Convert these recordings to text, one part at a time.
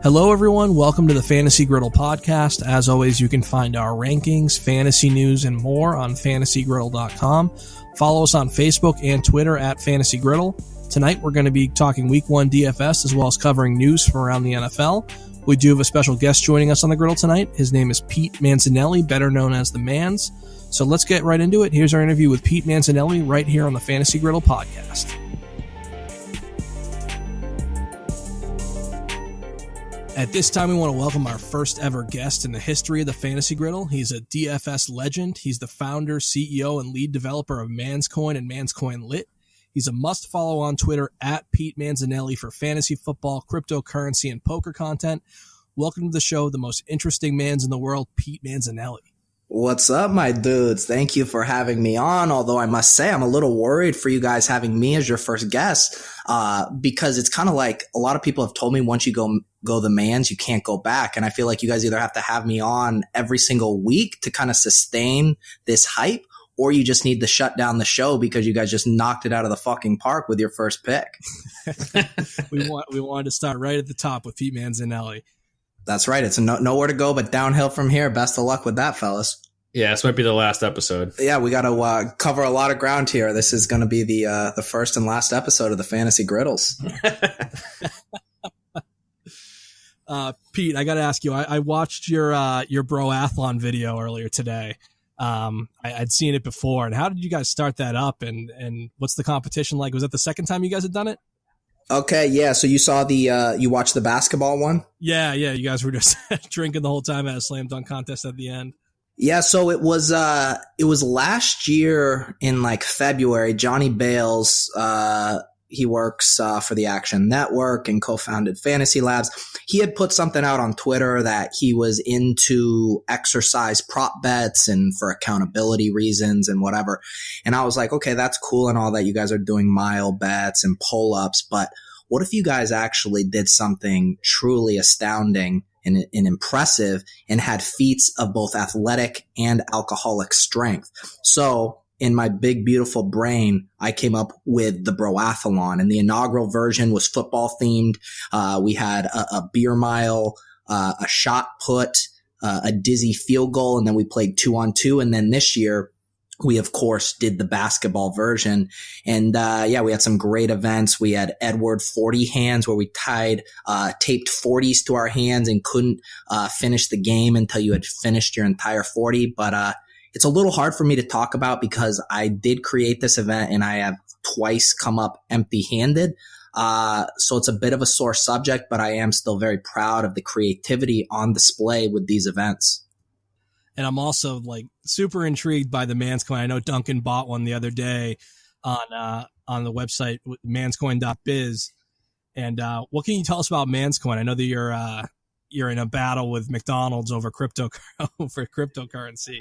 Hello, everyone. Welcome to the Fantasy Griddle podcast. As always, you can find our rankings, fantasy news, and more on fantasygriddle.com. Follow us on Facebook and Twitter at Fantasy Griddle. Tonight, we're going to be talking Week 1 DFS as well as covering news from around the NFL. We do have a special guest joining us on the Griddle tonight. His name is Pete Manzinelli, better known as the Manz. So let's get right into it. Here's our interview with Pete Manzinelli right here on the Fantasy Griddle podcast. At this time, we want to welcome our first ever guest in the history of the Fantasy Griddle. He's a DFS legend. He's the founder, CEO, and lead developer of Manzcoin and Manzcoin Lit. He's a must-follow on Twitter at Pete Manzinelli for fantasy football, cryptocurrency, and poker content. Welcome to the show, the most interesting Manz in the world, Pete Manzinelli. What's up, my dudes? Thank you for having me on, although I must say I'm a little worried for you guys having me as your first guest because it's kind of like a lot of people have told me once you go the Manz, you can't go back. And I feel like you guys either have to have me on every single week to kind of sustain this hype, or you just need to shut down the show because you guys just knocked it out of the fucking park with your first pick. We wanted to start right at the top with Pete Manzinelli. That's right. It's nowhere to go but downhill from here. Best of luck with that, fellas. Yeah, this might be the last episode. Yeah, we got to cover a lot of ground here. This is going to be the first and last episode of the Fantasy Griddles. Pete, I got to ask you. I watched your broathlon video earlier today. I'd seen it before. And how did you guys start that up? And what's the competition like? Was that the second time you guys had done it? Okay, yeah. So you saw you watched the basketball one? Yeah. You guys were just drinking the whole time at a slam dunk contest at the end. Yeah, so it was last year in like February. Johnny Bales, he works for the Action Network and co-founded Fantasy Labs. He had put something out on Twitter that he was into exercise prop bets and for accountability reasons and whatever. And I was like, okay, that's cool and all that. You guys are doing mile bets and pull-ups, but what if you guys actually did something truly astounding and impressive and had feats of both athletic and alcoholic strength? So in my big, beautiful brain, I came up with the broathlon, and the inaugural version was football themed. We had a beer mile, a shot put, a dizzy field goal, and then we played 2-on-2. And then this year, we, of course, did the basketball version. And, we had some great events. We had Edward 40 hands where we taped 40s to our hands and couldn't, finish the game until you had finished your entire 40. But, it's a little hard for me to talk about because I did create this event and I have twice come up empty-handed. So it's a bit of a sore subject, but I am still very proud of the creativity on display with these events. And I'm also like super intrigued by the Manzcoin. I know Duncan bought one the other day on the website manzcoin.biz. And what can you tell us about Manzcoin? I know that you're in a battle with McDonald's over cryptocurrency.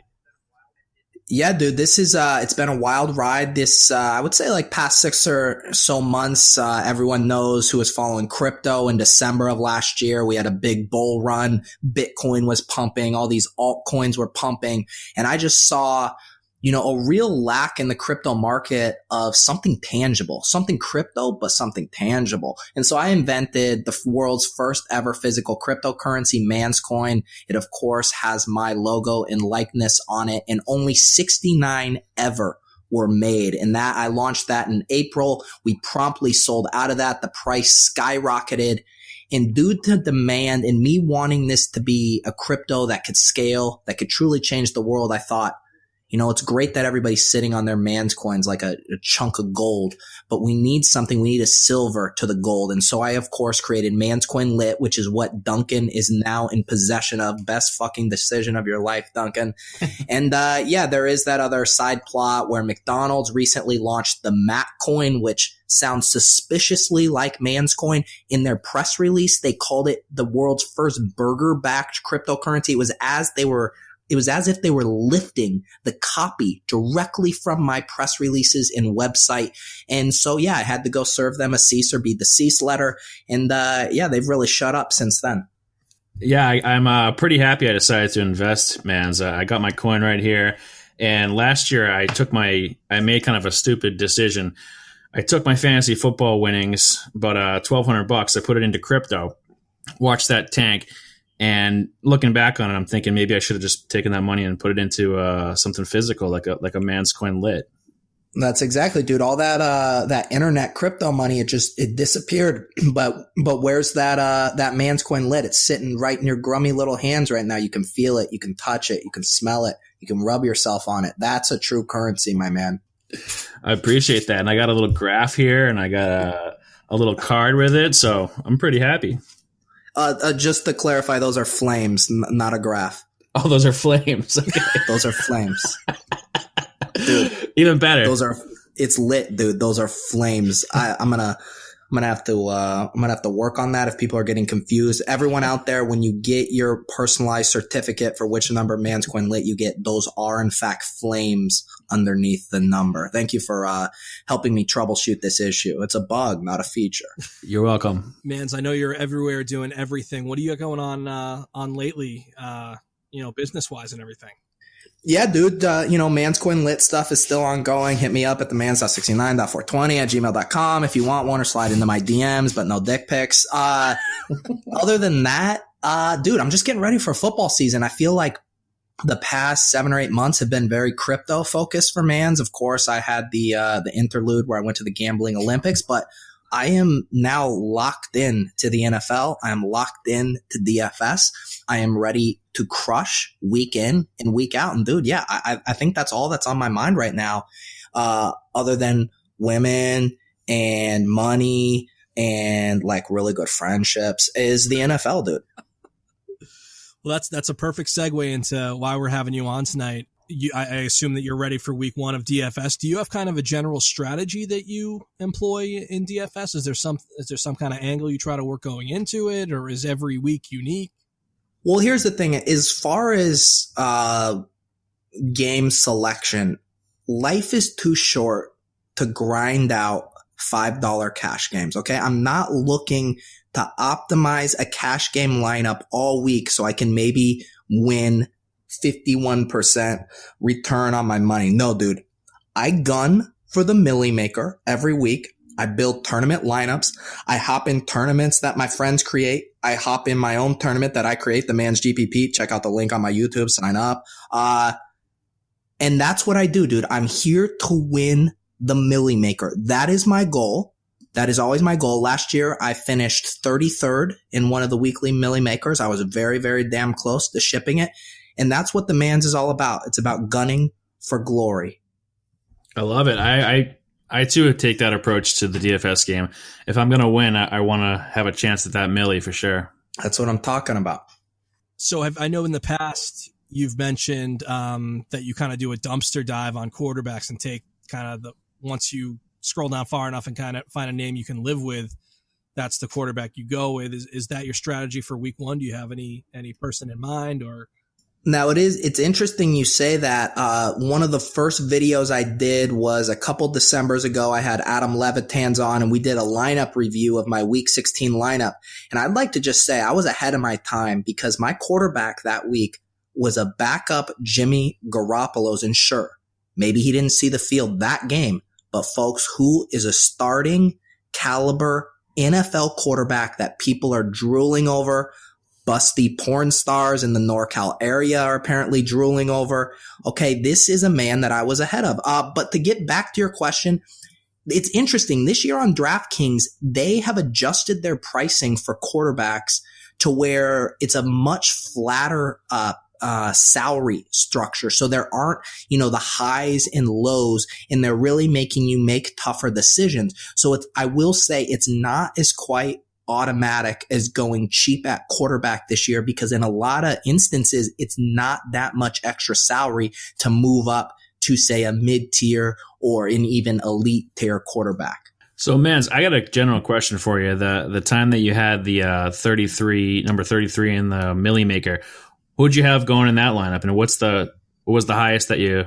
Yeah, dude, this is, it's been a wild ride. This, I would say like past 6 or so months, everyone knows who was following crypto. In December of last year, we had a big bull run. Bitcoin was pumping. All these altcoins were pumping. And I just saw, a real lack in the crypto market of something tangible, something crypto, but something tangible. And so I invented the world's first ever physical cryptocurrency, Manzcoin. It, of course, has my logo and likeness on it, and only 69 ever were made. And that I launched that in April. We promptly sold out of that. The price skyrocketed. And due to demand and me wanting this to be a crypto that could scale, that could truly change the world, I thought, it's great that everybody's sitting on their Manzcoins like a chunk of gold, but we need something. We need a silver to the gold. And so I, of course, created Manzcoin Lit, which is what Duncan is now in possession of. Best fucking decision of your life, Duncan. And there is that other side plot where McDonald's recently launched the Maccoin, which sounds suspiciously like Manzcoin. In their press release, they called it the world's first burger-backed cryptocurrency. It was as if they were lifting the copy directly from my press releases and website. And so, I had to go serve them a cease or be deceased letter. And they've really shut up since then. Yeah, I'm pretty happy I decided to invest, Manz. I got my coin right here. And last year I made kind of a stupid decision. I took my fantasy football winnings, about $1,200. I put it into crypto. watched that tank. And looking back on it, I'm thinking maybe I should have just taken that money and put it into something physical, like a Man's coin lit. That's exactly, dude. All that internet crypto money, it disappeared. But where's that Man's coin lit? It's sitting right in your grummy little hands right now. You can feel it, you can touch it, you can smell it, you can rub yourself on it. That's a true currency, my man. I appreciate that. And I got a little graph here, and I got a little card with it, so I'm pretty happy. Just to clarify, those are flames, not a graph. Oh, those are flames. Okay. Those are flames. Dude, even better. It's lit, dude. Those are flames. I'm gonna have to work on that if people are getting confused. Everyone out there, when you get your personalized certificate for which number Man's coin lit you get, those are in fact flames underneath the number. Thank you for helping me troubleshoot this issue. It's a bug, not a feature. You're welcome. Manz, I know you're everywhere doing everything. What do you got going on lately, business-wise and everything? Yeah, dude, Man's coin lit stuff is still ongoing. Hit me up at the manz.69.420@gmail.com if you want one, or slide into my DMs, but no dick pics. Other than that, dude, I'm just getting ready for football season. I feel like the past 7 or 8 months have been very crypto focused for Manz. Of course, I had the interlude where I went to the gambling Olympics, but I am now locked in to the NFL. I am locked in to DFS. I am ready to crush week in and week out. And dude, yeah, I think that's all that's on my mind right now. Other than women and money and like really good friendships, is the NFL, dude. Well, that's a perfect segue into why we're having you on tonight. I assume that you're ready for week 1 of DFS. Do you have kind of a general strategy that you employ in DFS? Is there some kind of angle you try to work going into it, or is every week unique? Well, here's the thing. As far as game selection, life is too short to grind out $5 cash games. Okay. I'm not looking to optimize a cash game lineup all week so I can maybe win 51% return on my money. No, dude, I gun for the Millie Maker every week. I build tournament lineups. I hop in tournaments that my friends create. I hop in my own tournament that I create, the Man's GPP. Check out the link on my YouTube, sign up. And that's what I do, dude. I'm here to win the Millie Maker. That is my goal. That is always my goal. Last year, I finished 33rd in one of the weekly Millie Makers. I was very, very damn close to shipping it. And that's what the Manz is all about. It's about gunning for glory. I love it. I too take that approach to the DFS game. If I'm going to win, I want to have a chance at that Millie for sure. That's what I'm talking about. So I know in the past you've mentioned that you kind of do a dumpster dive on quarterbacks and take kind of once you scroll down far enough and kind of find a name you can live with, that's the quarterback you go with. Is that your strategy for week 1? Do you have any person in mind, or? Now it's interesting you say that. One of the first videos I did was a couple Decembers ago. I had Adam Levitan's on and we did a lineup review of my week 16 lineup. And I'd like to just say I was ahead of my time because my quarterback that week was a backup Jimmy Garoppolo's, and sure, maybe he didn't see the field that game, but folks, who is a starting caliber NFL quarterback that people are drooling over? Busty porn stars in the NorCal area are apparently drooling over. Okay, this is a man that I was ahead of. But to get back to your question, it's interesting. This year on DraftKings, they have adjusted their pricing for quarterbacks to where it's a much flatter salary structure. So there aren't, the highs and lows, and they're really making you make tougher decisions. So I will say it's not as quite automatic as going cheap at quarterback this year, because in a lot of instances, it's not that much extra salary to move up to, say, a mid-tier or an even elite tier quarterback. So, Manz, I got a general question for you. The time that you had the number 33 in the Millie Maker, who'd you have going in that lineup, and what was the highest that you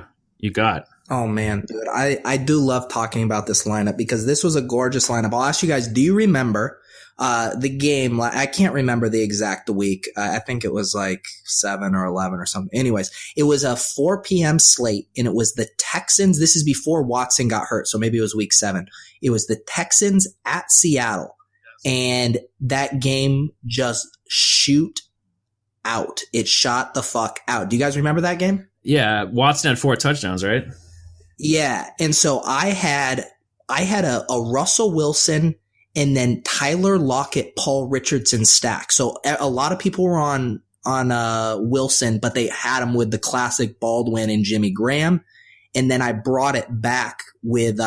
got? Oh, man, dude, I do love talking about this lineup because this was a gorgeous lineup. I'll ask you guys, do you remember the game? I can't remember the exact week. I think it was like 7 or 11 or something. Anyways, it was a 4 p.m. slate, and it was the Texans. This is before Watson got hurt, so maybe it was week 7. It was the Texans at Seattle, and that game just shoot out. It shot the fuck out. Do you guys remember that game? Yeah, Watson had 4 touchdowns, right? Yeah, and so I had a Russell Wilson and then Tyler Lockett, Paul Richardson stack. So a lot of people were on Wilson, but they had him with the classic Baldwin and Jimmy Graham. And then I brought it back with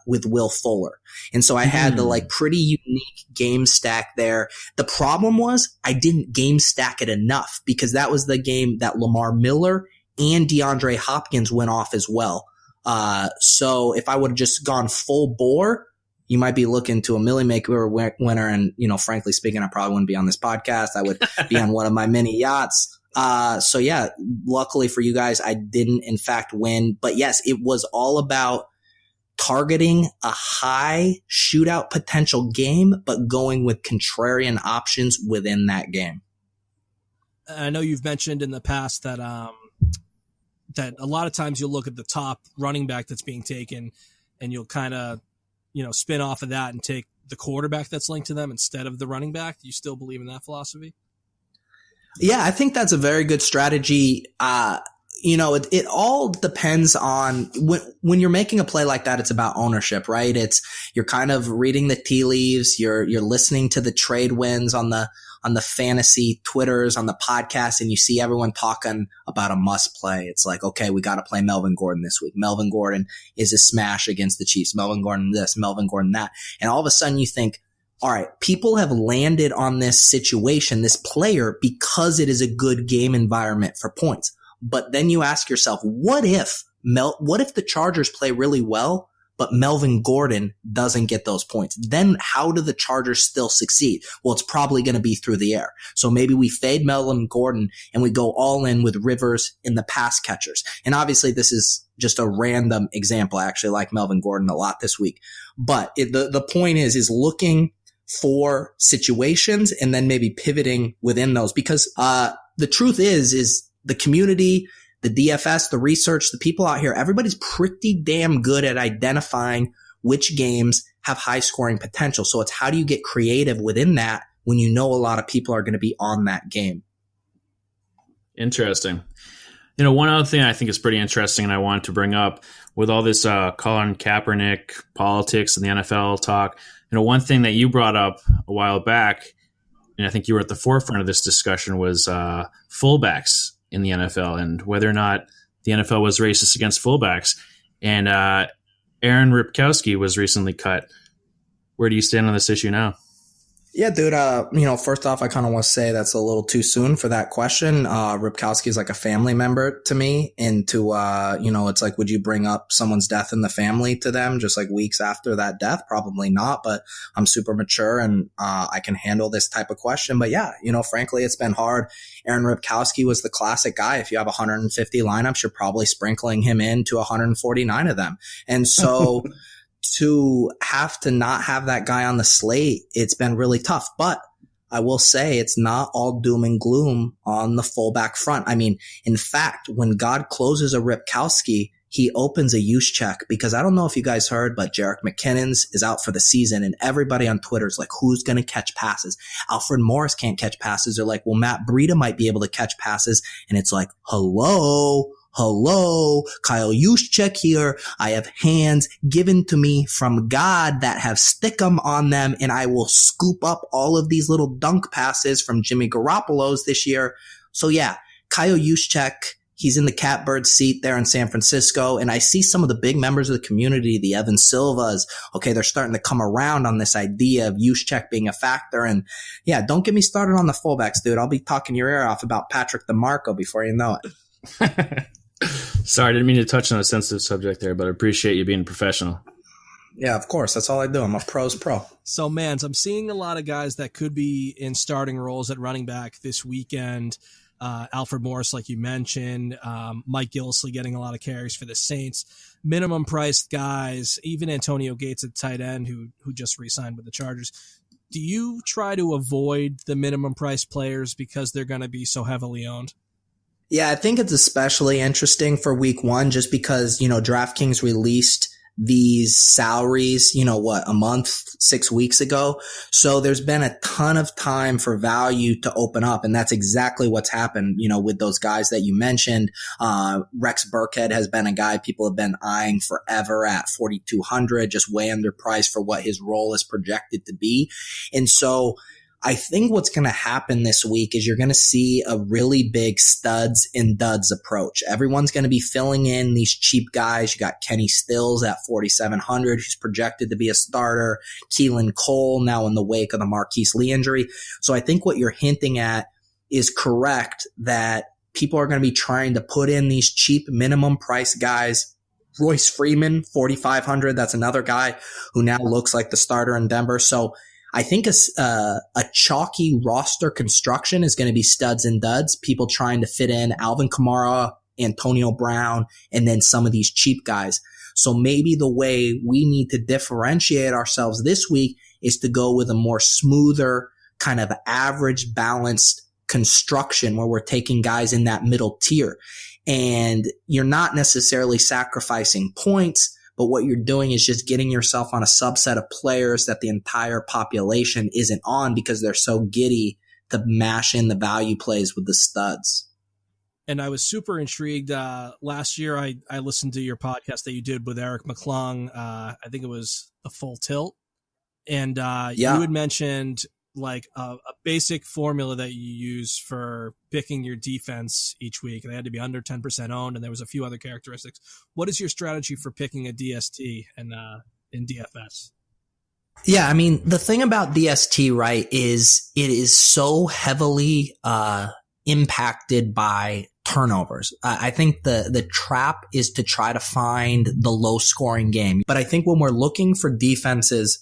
Will Fuller. And so I had the like pretty unique game stack there. The problem was I didn't game stack it enough because that was the game that Lamar Miller and DeAndre Hopkins went off as well. So if I would have just gone full bore, you might be looking to a Millie Maker winner. And, you know, frankly speaking, I probably wouldn't be on this podcast. I would be on one of my mini yachts. So yeah, luckily for you guys, I didn't in fact win, but yes, it was all about targeting a high shootout potential game, but going with contrarian options within that game. I know you've mentioned in the past that, that a lot of times you'll look at the top running back that's being taken and you'll kind of, you know, spin off of that and take the quarterback that's linked to them instead of the running back. Do you still believe in that philosophy? Yeah, I think that's a very good strategy. You know, it all depends on when you're making a play like that, it's about ownership, right? You're kind of reading the tea leaves. You're listening to the trade wins on the fantasy Twitters, on the podcast, and you see everyone talking about a must play. It's like, okay, we got to play Melvin Gordon this week. Melvin Gordon is a smash against the Chiefs. Melvin Gordon this, Melvin Gordon that. And all of a sudden you think, all right, people have landed on this situation, this player, because it is a good game environment for points. But then you ask yourself, what if the Chargers play really well, but Melvin Gordon doesn't get those points? Then how do the Chargers still succeed? Well, it's probably going to be through the air. So maybe we fade Melvin Gordon and we go all in with Rivers in the pass catchers. And obviously this is just a random example. I actually like Melvin Gordon a lot this week. But the point is looking for situations and then maybe pivoting within those, because the truth is the community, the DFS, the research, the people out here, everybody's pretty damn good at identifying which games have high scoring potential. So it's how do you get creative within that when you know a lot of people are going to be on that game? Interesting. You know, one other thing I think is pretty interesting and I wanted to bring up with all this Colin Kaepernick politics and the NFL talk, you know, one thing that you brought up a while back, and I think you were at the forefront of this discussion, was fullbacks in the NFL and whether or not the NFL was racist against fullbacks. And Aaron Ripkowski was recently cut. Where do you stand on this issue now? Yeah, dude, you know, first off, I kind of want to say that's a little too soon for that question. Ripkowski is like a family member to me, and you know, it's like, would you bring up someone's death in the family to them just like weeks after that death? Probably not, but I'm super mature and I can handle this type of question. But yeah, you know, frankly, it's been hard. Aaron Ripkowski was the classic guy. If you have 150 lineups, you're probably sprinkling him into 149 of them. And so to have to not have that guy on the slate, it's been really tough. But I will say it's not all doom and gloom on the fullback front. I mean, in fact, when God closes a Ripkowski, he opens a use check, because I don't know if you guys heard, but Jerick McKinnon's is out for the season, and everybody on Twitter is like, who's going to catch passes? Alfred Morris can't catch passes. They're like, well, Matt Breida might be able to catch passes. And it's like, hello, Kyle Juszczyk here. I have hands given to me from God that have stickum on them, and I will scoop up all of these little dunk passes from Jimmy Garoppolo's this year. So yeah, Kyle Juszczyk, he's in the catbird seat there in San Francisco, and I see some of the big members of the community, the Evan Silvas, okay, they're starting to come around on this idea of Juszczyk being a factor. And yeah, don't get me started on the fullbacks, dude. I'll be talking your ear off about Patrick DeMarco before you know it. Sorry, I didn't mean to touch on a sensitive subject there, but I appreciate you being professional. Yeah, of course. That's all I do. I'm a pro's pro. So, Manz, I'm seeing a lot of guys that could be in starting roles at running back this weekend. Alfred Morris, like you mentioned, Mike Gillisley getting a lot of carries for the Saints. Minimum priced guys, even Antonio Gates at tight end, who just re-signed with the Chargers. Do you try to avoid the minimum price players because they're going to be so heavily owned? Yeah, I think it's especially interesting for week one just because, you know, DraftKings released these salaries, a month, 6 weeks ago. So there's been a ton of time for value to open up. And that's exactly what's happened, with those guys that you mentioned. Rex Burkhead has been a guy people have been eyeing forever at 4,200, just way underpriced for what his role is projected to be. And so I think what's going to happen this week is you're going to see a really big studs and duds approach. Everyone's going to be filling in these cheap guys. You got Kenny Stills at 4,700, who's projected to be a starter. Keelan Cole now in the wake of the Marquise Lee injury. So I think what you're hinting at is correct, that people are going to be trying to put in these cheap minimum price guys. Royce Freeman, 4,500. That's another guy who now looks like the starter in Denver. So I think a chalky roster construction is going to be studs and duds, people trying to fit in Alvin Kamara, Antonio Brown, and then some of these cheap guys. So maybe the way we need to differentiate ourselves this week is to go with a more smoother, kind of average, balanced construction where we're taking guys in that middle tier. And you're not necessarily sacrificing points, but what you're doing is just getting yourself on a subset of players that the entire population isn't on because they're so giddy to mash in the value plays with the studs. And I was super intrigued. Last year, I listened to your podcast that you did with Eric McClung. I think it was A Full Tilt. And you had mentioned like a basic formula that you use for picking your defense each week. And they had to be under 10% owned. And there was a few other characteristics. What is your strategy for picking a DST in DFS? Yeah. I mean, the thing about DST, right, is it is so heavily, impacted by turnovers. I think the trap is to try to find the low scoring game. But I think when we're looking for defenses,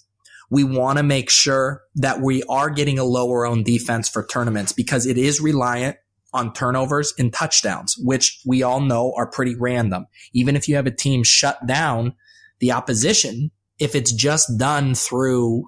we want to make sure that we are getting a lower owned defense for tournaments because it is reliant on turnovers and touchdowns, which we all know are pretty random. Even if you have a team shut down the opposition, if it's just done through,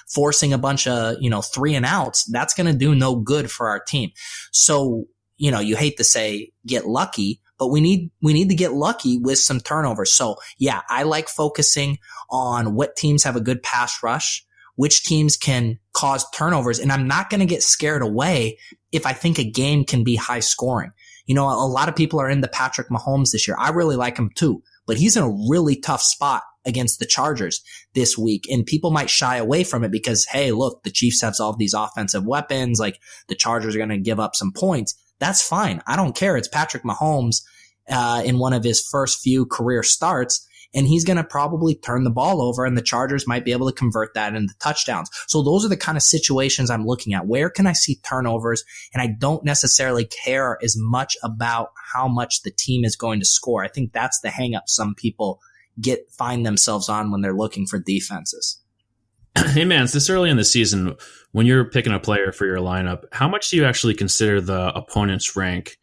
forcing a bunch of, 3 and outs, that's going to do no good for our team. So, you hate to say get lucky, but we need to get lucky with some turnovers. So yeah, I like focusing on what teams have a good pass rush, which teams can cause turnovers. And I'm not going to get scared away if I think a game can be high scoring. A lot of people are into Patrick Mahomes this year. I really like him too, but he's in a really tough spot against the Chargers this week. And people might shy away from it because, hey, look, the Chiefs have all of these offensive weapons. Like the Chargers are going to give up some points. That's fine. I don't care. It's Patrick Mahomes in one of his first few career starts, and he's going to probably turn the ball over, and the Chargers might be able to convert that into touchdowns. So those are the kind of situations I'm looking at. Where can I see turnovers? And I don't necessarily care as much about how much the team is going to score. I think that's the hang up some people find themselves on when they're looking for defenses. Hey, man, it's this early in the season, when you're picking a player for your lineup, how much do you actually consider the opponent's rank?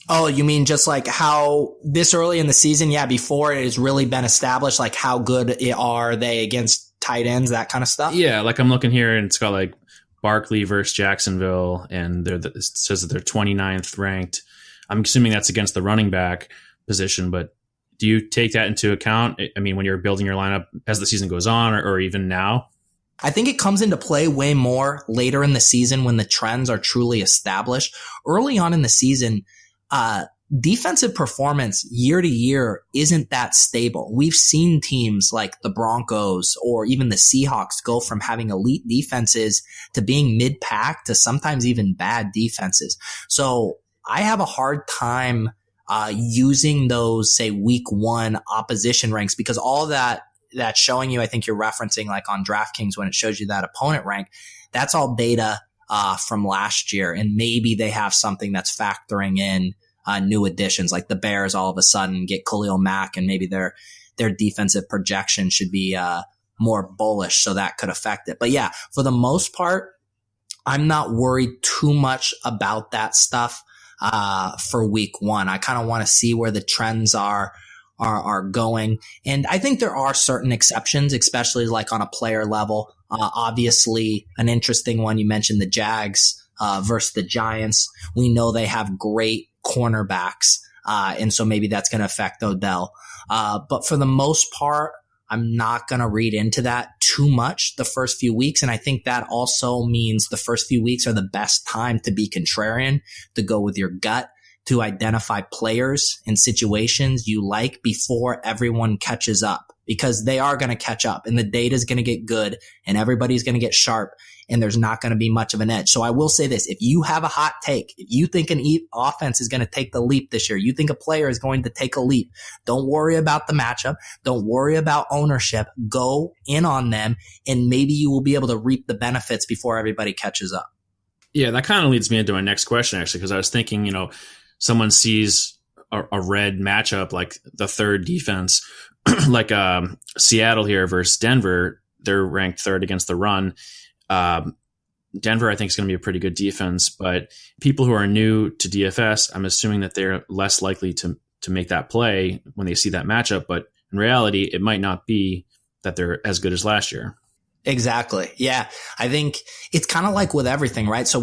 Oh, you mean just like how this early in the season? Yeah, before it has really been established, like how good are they against tight ends, that kind of stuff? Yeah, like I'm looking here and it's got like Barkley versus Jacksonville, and it says that they're 29th ranked. I'm assuming that's against the running back position, but do you take that into account? I mean, when you're building your lineup as the season goes on or even now? I think it comes into play way more later in the season when the trends are truly established. Early on in the season, defensive performance year to year isn't that stable. We've seen teams like the Broncos or even the Seahawks go from having elite defenses to being mid-pack to sometimes even bad defenses. So I have a hard time using those, say, week one opposition ranks, because all that's showing you, I think you're referencing like on DraftKings when it shows you that opponent rank, that's all data from last year. And maybe they have something that's factoring in new additions, like the Bears all of a sudden get Khalil Mack, and maybe their defensive projection should be more bullish, so that could affect it. But yeah, for the most part, I'm not worried too much about that stuff for week one. I kind of want to see where the trends are going. And I think there are certain exceptions, especially like on a player level. Obviously, an interesting one, you mentioned the Jags versus the Giants. We know they have great cornerbacks, and so maybe that's going to affect Odell. But for the most part, I'm not going to read into that too much the first few weeks. And I think that also means the first few weeks are the best time to be contrarian, to go with your gut, to identify players and situations you like before everyone catches up, because they are going to catch up and the data is going to get good and everybody's going to get sharp and there's not going to be much of an edge. So I will say this, if you have a hot take, if you think an offense is going to take the leap this year, you think a player is going to take a leap, don't worry about the matchup. Don't worry about ownership. Go in on them and maybe you will be able to reap the benefits before everybody catches up. Yeah, that kind of leads me into my next question, actually, because I was thinking, someone sees a red matchup like the third defense, like Seattle here versus Denver. They're ranked third against the run. Denver, I think, is going to be a pretty good defense, but people who are new to DFS, I'm assuming that they're less likely to make that play when they see that matchup. But in reality, it might not be that they're as good as last year. Exactly. Yeah. I think it's kind of like with everything, right? So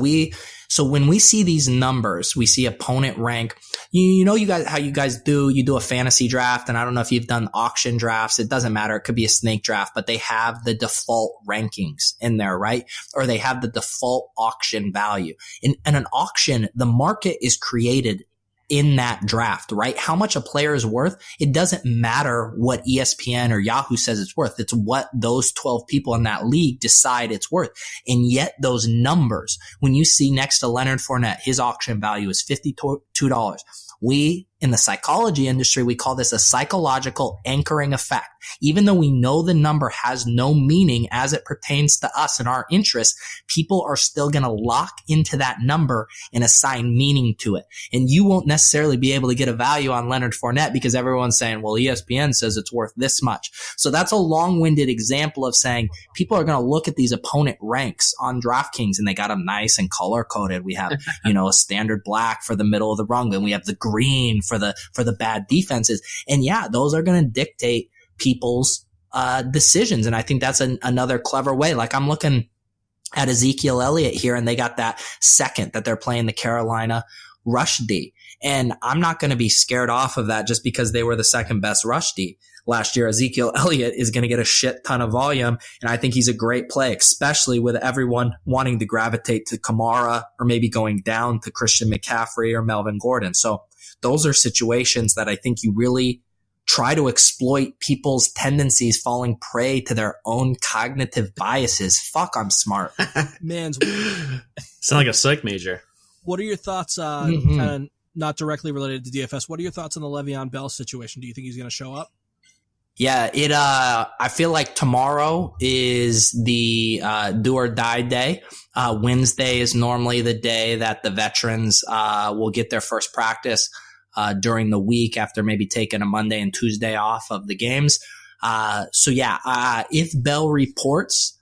when we see these numbers, we see opponent rank, you guys, how you guys do a fantasy draft. And I don't know if you've done auction drafts. It doesn't matter. It could be a snake draft, but they have the default rankings in there, right? Or they have the default auction value. In an auction, the market is created in that draft, right? How much a player is worth, it doesn't matter what ESPN or Yahoo says it's worth. It's what those 12 people in that league decide it's worth. And yet those numbers, when you see next to Leonard Fournette, his auction value is $52. We, in the psychology industry, we call this a psychological anchoring effect. Even though we know the number has no meaning as it pertains to us and our interests, people are still going to lock into that number and assign meaning to it. And you won't necessarily be able to get a value on Leonard Fournette because everyone's saying, well, ESPN says it's worth this much. So that's a long-winded example of saying people are going to look at these opponent ranks on DraftKings and they got them nice and color-coded. We have, a standard black for the middle of the rung. Then we have the green for the bad defenses. And yeah, those are going to dictate people's decisions. And I think that's another clever way. Like I'm looking at Ezekiel Elliott here and they got that second that they're playing the Carolina rush D. And I'm not going to be scared off of that just because they were the second best rush D last year. Ezekiel Elliott is going to get a shit ton of volume. And I think he's a great play, especially with everyone wanting to gravitate to Kamara or maybe going down to Christian McCaffrey or Melvin Gordon. So those are situations that I think you really try to exploit people's tendencies falling prey to their own cognitive biases. Fuck, I'm smart. Manz, sound like a psych major. What are your thoughts on, kind of not directly related to DFS, what are your thoughts on the Le'Veon Bell situation? Do you think he's going to show up? Yeah, I feel like tomorrow is the do or die day. Wednesday is normally the day that the veterans will get their first practice during the week after maybe taking a Monday and Tuesday off of the games. If Bell reports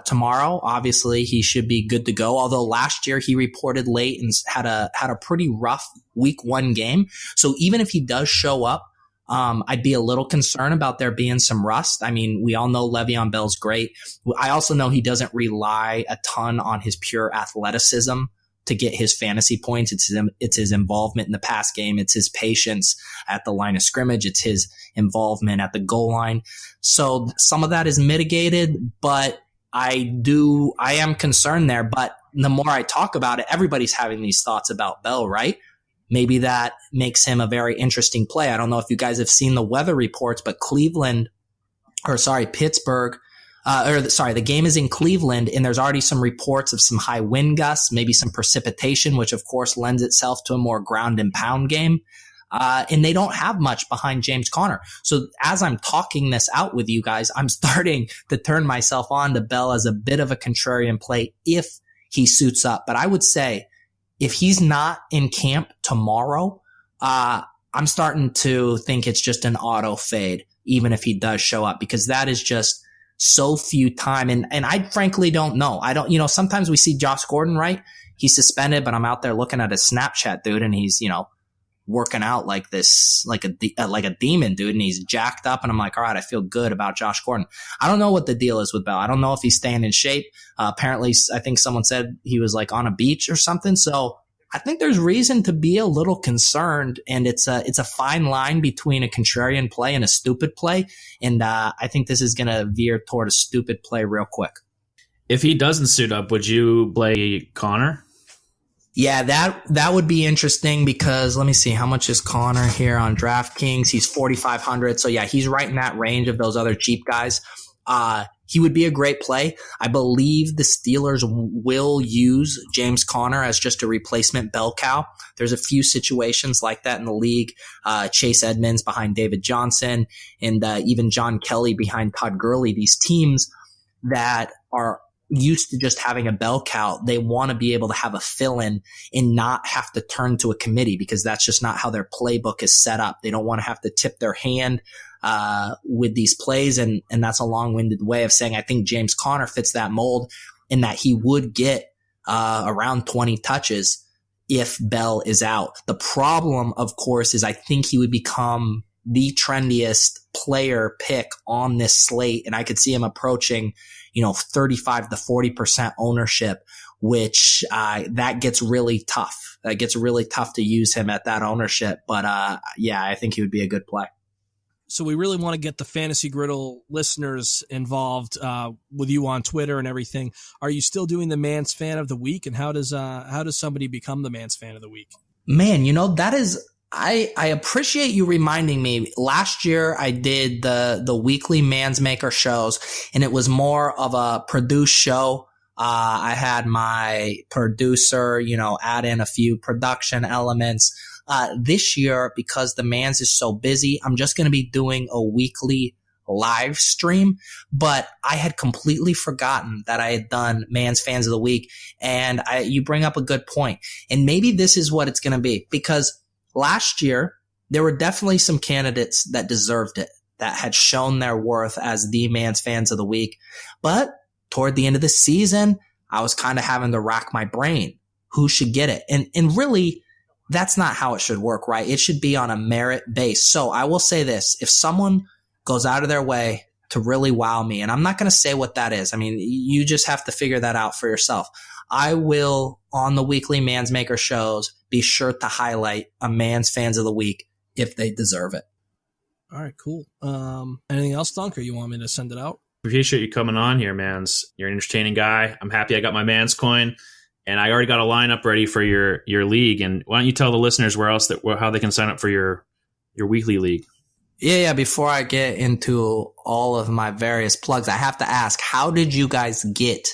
tomorrow, obviously he should be good to go. Although last year he reported late and had a pretty rough week 1 game. So even if he does show up, I'd be a little concerned about there being some rust. I mean, we all know Le'Veon Bell's great. I also know he doesn't rely a ton on his pure athleticism to get his fantasy points. It's his involvement in the pass game. It's his patience at the line of scrimmage. It's his involvement at the goal line. So some of that is mitigated, but I am concerned there. But the more I talk about it, everybody's having these thoughts about Bell, right? Maybe that makes him a very interesting play. I don't know if you guys have seen the weather reports, but Pittsburgh, the game is in Cleveland, and there's already some reports of some high wind gusts, maybe some precipitation, which of course lends itself to a more ground and pound game. And they don't have much behind James Conner. So as I'm talking this out with you guys, I'm starting to turn myself on to Bell as a bit of a contrarian play if he suits up. But I would say if he's not in camp tomorrow, I'm starting to think it's just an auto fade, even if he does show up, because that is just so few time. And I frankly don't know. Sometimes we see Josh Gordon, right? He's suspended, but I'm out there looking at his Snapchat, dude, and he's, working out like this, like a demon, dude, and he's jacked up, and I'm like, all right, I feel good about Josh Gordon. I don't know what the deal is with Bell. I don't know if he's staying in shape. Apparently, I think someone said he was like on a beach or something. So I think there's reason to be a little concerned, and it's a fine line between a contrarian play and a stupid play. And I think this is going to veer toward a stupid play real quick. If he doesn't suit up, would you play Connor? Yeah, that would be interesting because let me see, how much is Connor here on DraftKings? He's 4,500. So yeah, he's right in that range of those other cheap guys. He would be a great play. I believe the Steelers will use James Conner as just a replacement bell cow. There's a few situations like that in the league. Chase Edmonds behind David Johnson and even John Kelly behind Todd Gurley. These teams that are used to just having a bell cow, they want to be able to have a fill-in and not have to turn to a committee because that's just not how their playbook is set up. They don't want to have to tip their hand with these plays, and that's a long-winded way of saying I think James Conner fits that mold in that he would get around 20 touches if Bell is out. The problem, of course, is I think he would become the trendiest player pick on this slate, and I could see him approaching 35 to 40% ownership, which that gets really tough. That gets really tough to use him at that ownership. But yeah, I think he would be a good play. So we really want to get the Fantasy Griddle listeners involved with you on Twitter and everything. Are you still doing the Manz Fan of the Week? And how does somebody become the Manz Fan of the Week? Man, that is I appreciate you reminding me. Last year I did the weekly Manz Maker shows, and it was more of a produced show. I had my producer, add in a few production elements. This year, because the Manz is so busy, I'm just going to be doing a weekly live stream, but I had completely forgotten that I had done Manz Fans of the Week. And you bring up a good point. And maybe this is what it's going to be, because last year there were definitely some candidates that deserved it, that had shown their worth as the Manz Fans of the Week. But toward the end of the season, I was kind of having to rack my brain. Who should get it? And really, that's not how it should work, right? It should be on a merit base. So I will say this, if someone goes out of their way to really wow me, and I'm not going to say what that is. I mean, you just have to figure that out for yourself. I will, on the weekly Manz Maker shows, be sure to highlight a Manz Fans of the Week if they deserve it. All right, cool. Anything else, Dunker? You want me to send it out? Appreciate you coming on here, Manz. You're an entertaining guy. I'm happy I got my Manz coin. And I already got a lineup ready for your league. And why don't you tell the listeners how they can sign up for your weekly league? Yeah. Before I get into all of my various plugs, I have to ask, how did you guys get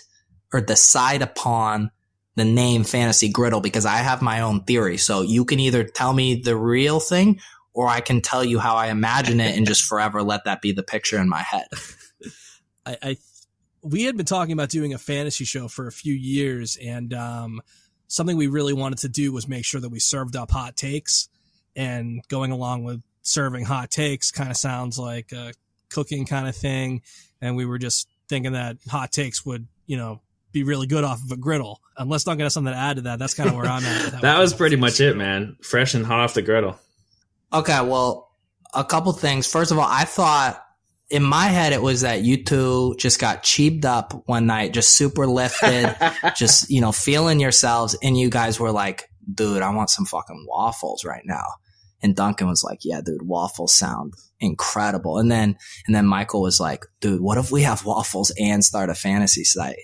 or decide upon the name Fantasy Griddle? Because I have my own theory. So you can either tell me the real thing, or I can tell you how I imagine it and just forever let that be the picture in my head. We had been talking about doing a fantasy show for a few years, and something we really wanted to do was make sure that we served up hot takes, and going along with serving hot takes kind of sounds like a cooking kind of thing. And we were just thinking that hot takes would, be really good off of a griddle. Unless Duncan has something to add to that, that's kind of where I'm at. That was pretty much it, man. Fresh and hot off the griddle. Okay, well, a couple things. First of all, I thought in my head it was that you two just got cheaped up one night, just super lifted, just, feeling yourselves. And you guys were like, dude, I want some fucking waffles right now. And Duncan was like, yeah, dude, waffles sound incredible. And then Michael was like, dude, what if we have waffles and start a fantasy site?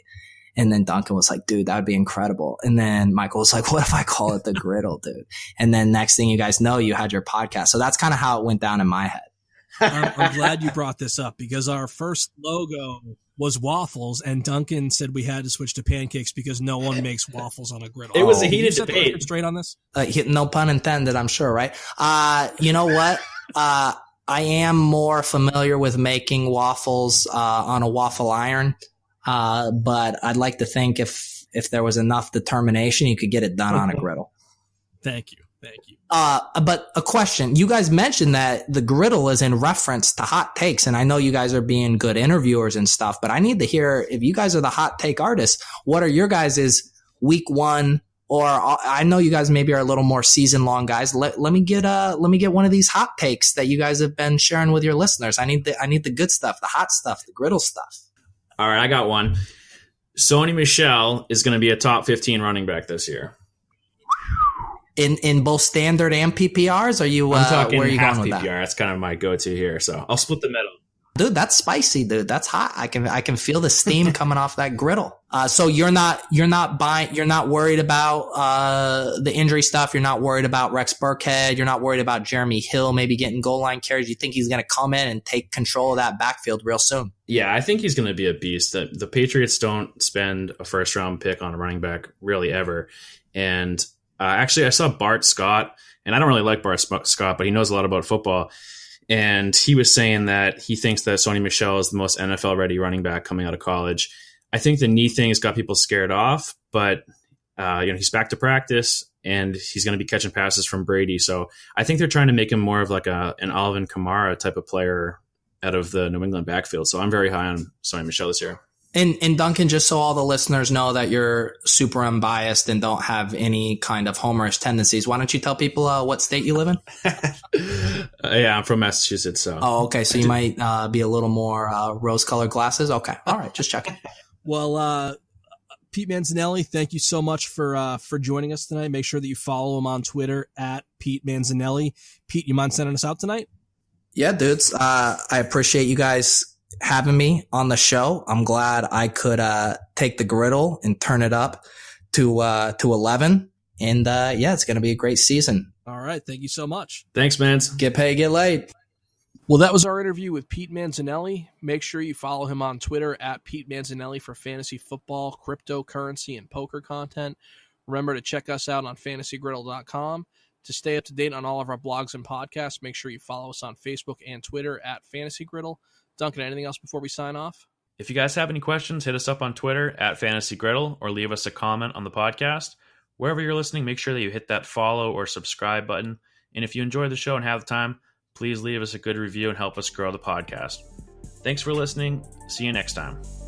And then Duncan was like, dude, that would be incredible. And then Michael was like, what if I call it the Griddle, dude? And then next thing you guys know, you had your podcast. So that's kind of how it went down in my head. I'm glad you brought this up, because our first logo was waffles, and Duncan said we had to switch to pancakes because no one makes waffles on a griddle. It was a heated debate. Straight on this? No pun intended, I'm sure, right? You know what? I am more familiar with making waffles on a waffle iron, but I'd like to think if there was enough determination, you could get it done on a griddle. Thank you. But a question. You guys mentioned that the griddle is in reference to hot takes, and I know you guys are being good interviewers and stuff, but I need to hear, if you guys are the hot take artists, what are your guys' week one, or I know you guys maybe are a little more season long guys. Let me get one of these hot takes that you guys have been sharing with your listeners. I need the good stuff, the hot stuff, the griddle stuff. All right, I got one. Sony Michel is going to be a top 15 running back this year. in both standard and PPRs? Are you? I'm talking where are you half going with PPR. that? That's kind of my go-to here. So I'll split the middle. Dude, that's spicy, dude. That's hot. I can feel the steam coming off that griddle. So you're not worried about the injury stuff. You're not worried about Rex Burkhead. You're not worried about Jeremy Hill maybe getting goal line carries. You think he's going to come in and take control of that backfield real soon? Yeah, I think he's going to be a beast. The Patriots don't spend a first-round pick on a running back really ever. And actually, I saw Bart Scott, and I don't really like Bart Scott, but he knows a lot about football. And he was saying that he thinks that Sony Michel is the most NFL-ready running back coming out of college. I think the knee thing has got people scared off, but he's back to practice, and he's going to be catching passes from Brady. So I think they're trying to make him more of like an Alvin Kamara type of player out of the New England backfield. So I'm very high on Sony Michel this year. And Duncan, just so all the listeners know that you're super unbiased and don't have any kind of homerish tendencies, why don't you tell people what state you live in? Yeah, I'm from Massachusetts. So. Oh, okay. So you might be a little more rose-colored glasses. Okay. All right. Just checking. Well, Pete Manzinelli, thank you so much for joining us tonight. Make sure that you follow him on Twitter at Pete Manzinelli. Pete, you mind sending us out tonight? Yeah, dudes. I appreciate you guys having me on the show. I'm glad I could take the griddle and turn it up to 11. And it's going to be a great season. All right. Thank you so much. Thanks, Manz. Get paid, get laid. Well, that was our interview with Pete Manzinelli. Make sure you follow him on Twitter at Pete Manzinelli for fantasy football, cryptocurrency, and poker content. Remember to check us out on fantasygriddle.com. To stay up to date on all of our blogs and podcasts, make sure you follow us on Facebook and Twitter at Fantasy Griddle. Duncan, anything else before we sign off? If you guys have any questions, hit us up on Twitter at Fantasy Griddle or leave us a comment on the podcast. Wherever you're listening, make sure that you hit that follow or subscribe button. And if you enjoy the show and have the time, please leave us a good review and help us grow the podcast. Thanks for listening. See you next time.